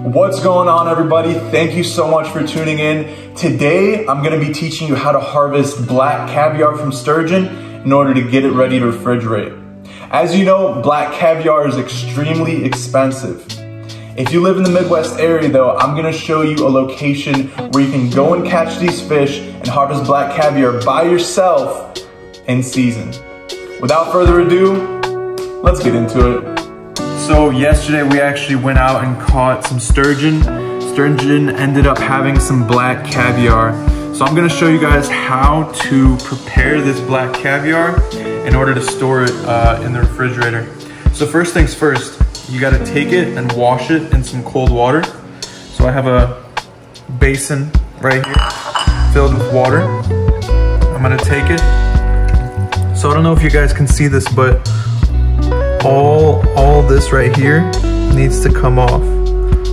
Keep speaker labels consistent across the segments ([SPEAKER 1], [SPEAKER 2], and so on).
[SPEAKER 1] What's going on, everybody? Thank you so much for tuning in. Today, I'm gonna be teaching you how to harvest black caviar from sturgeon in order to get it ready to refrigerate. As you know, black caviar is extremely expensive. If you live in the Midwest area though, I'm gonna show you a location where you can go and catch these fish and harvest black caviar by yourself in season. Without further ado, let's get into it. So yesterday we actually went out and caught some sturgeon. Sturgeon ended up having some black caviar. So I'm gonna show you guys how to prepare this black caviar in order to store it in the refrigerator. So first things first, you gotta take it and wash it in some cold water. So I have a basin right here filled with water. I'm gonna take it. So I don't know if you guys can see this, but all this right here needs to come off,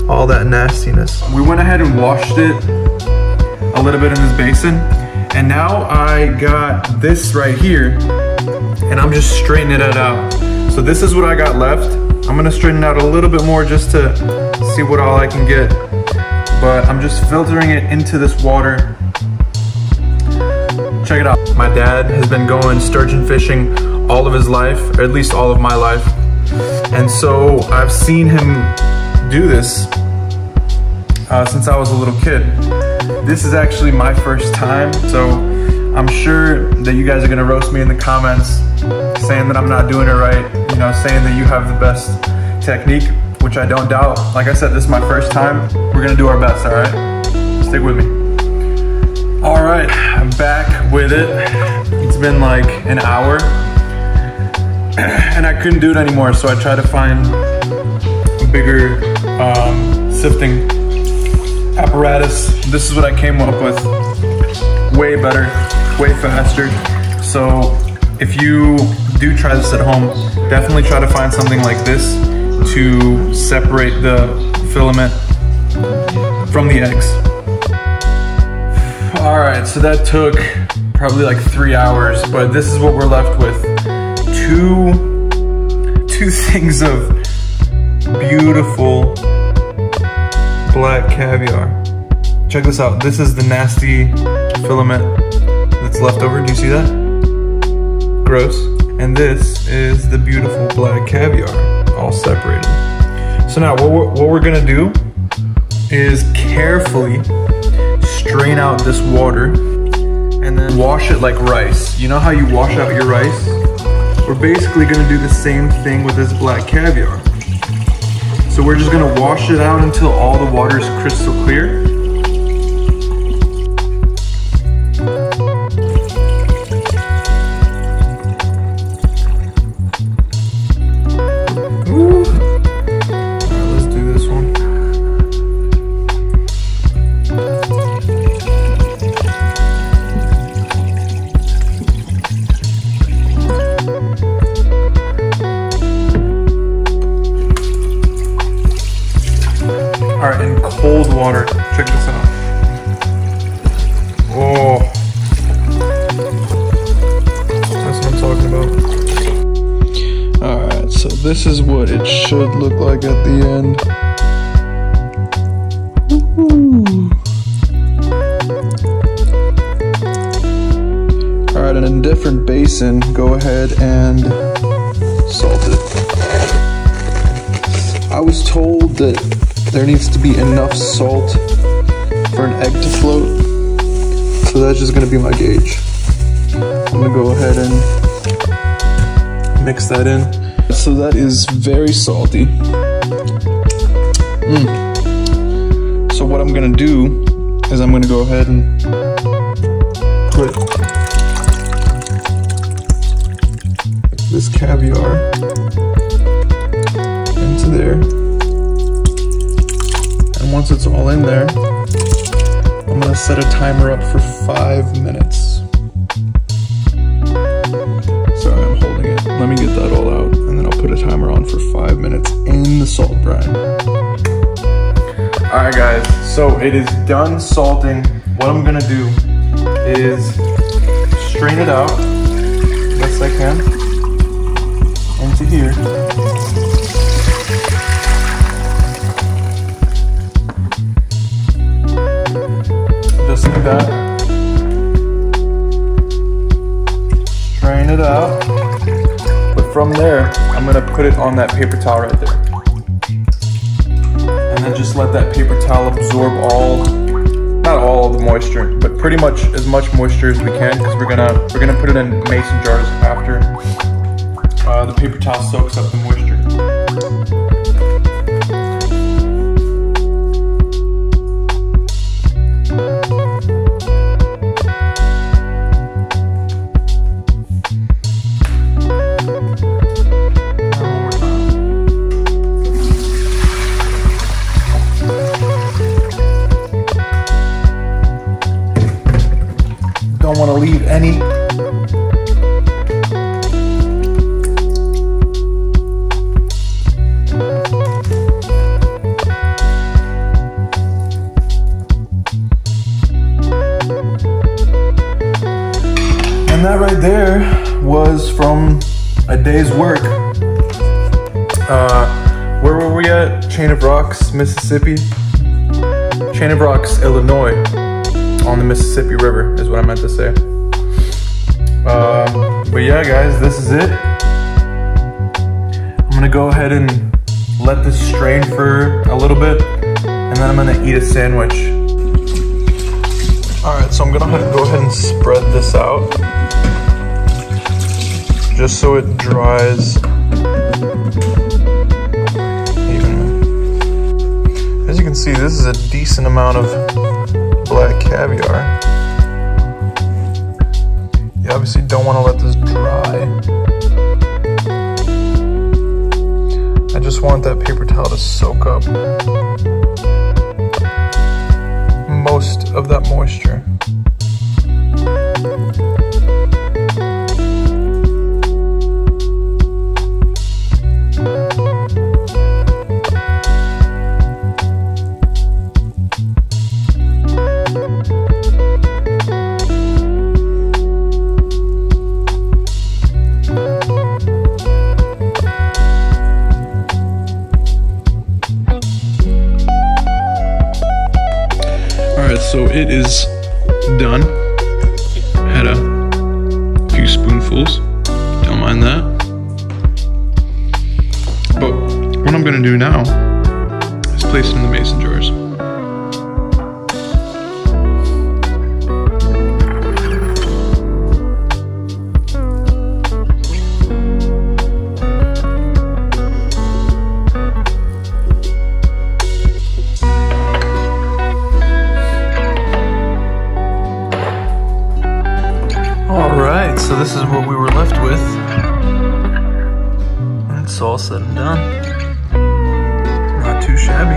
[SPEAKER 1] all that nastiness. We went ahead and washed it a little bit in this basin, and now I got this right here, and I'm just straightening it out. So this is what I got left. I'm gonna straighten it out a little bit more just to see what all I can get, but I'm just filtering it into this water. Check it out. My dad has been going sturgeon fishing all of his life, or at least all of my life. And so I've seen him do this since I was a little kid. This is actually my first time, so I'm sure that you guys are gonna roast me in the comments saying that I'm not doing it right, you know, saying that you have the best technique, which I don't doubt. Like I said, this is my first time. We're gonna do our best, all right? Stick with me. All right, I'm back with it. It's been like an hour. And I couldn't do it anymore, so I tried to find a bigger sifting apparatus. This is what I came up with. Way better, way faster. So if you do try this at home, definitely try to find something like this to separate the filament from the eggs. All right, so that took probably like 3 hours, but this is what we're left with. Two things of beautiful black caviar. Check this out. This is the nasty filament that's left over. Do you see that? Gross. And this is the beautiful black caviar, all separated. So now what we're gonna do is carefully strain out this water and then wash it like rice. You know how you wash out your rice? We're basically gonna do the same thing with this black caviar. So we're just gonna wash it out until all the water is crystal clear. Ooh. All right, let's do this one. All right, in cold water. Check this out. Oh, that's what I'm talking about. All right, so this is what it should look like at the end. All right, in a different basin, go ahead and salt it. I was told that there needs to be enough salt for an egg to float, so that's just gonna be my gauge. I'm gonna go ahead and mix that in. So that is very salty. So what I'm gonna do is I'm gonna go ahead and put this caviar into there. Once it's all in there, I'm gonna set a timer up for 5 minutes. Sorry, I'm holding it. Let me get that all out, and then I'll put a timer on for 5 minutes in the salt brine. All right, guys, so it is done salting. What I'm gonna do is strain it out, best I can, into here. like that. Strain it out. But from there, I'm gonna put it on that paper towel right there. And then just let that paper towel absorb not all of the moisture, but pretty much as much moisture as we can, because we're gonna put it in mason jars after the paper towel soaks up the moisture. Don't want to leave any. And that right there was from a day's work. Where were we at? Chain of Rocks, Mississippi. Chain of Rocks, Illinois. On the Mississippi River is what I meant to say. But yeah, guys, this is it. I'm gonna go ahead and let this strain for a little bit, and then I'm gonna eat a sandwich. All right, so I'm gonna go ahead and spread this out, just so it dries evenly. As you can see, this is a decent amount of black caviar. You obviously don't want to let this dry. I just want that paper towel to soak up most of that moisture. So it is done. Had a few spoonfuls, don't mind that. But what I'm gonna do now is place it in the mason jars. Alright, so this is what we were left with. And it's all said and done. Not too shabby.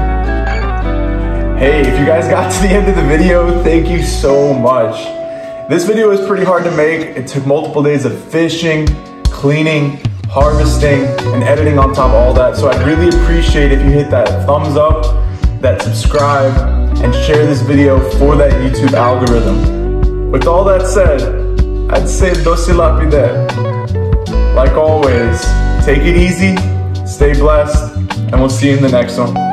[SPEAKER 1] Hey, if you guys got to the end of the video, thank you so much. This video was pretty hard to make. It took multiple days of fishing, cleaning, harvesting, and editing on top of all that. So I'd really appreciate if you hit that thumbs up, that subscribe, and share this video for that YouTube algorithm. With all that said, I'd say dosi lapide. Like always, take it easy, stay blessed, and we'll see you in the next one.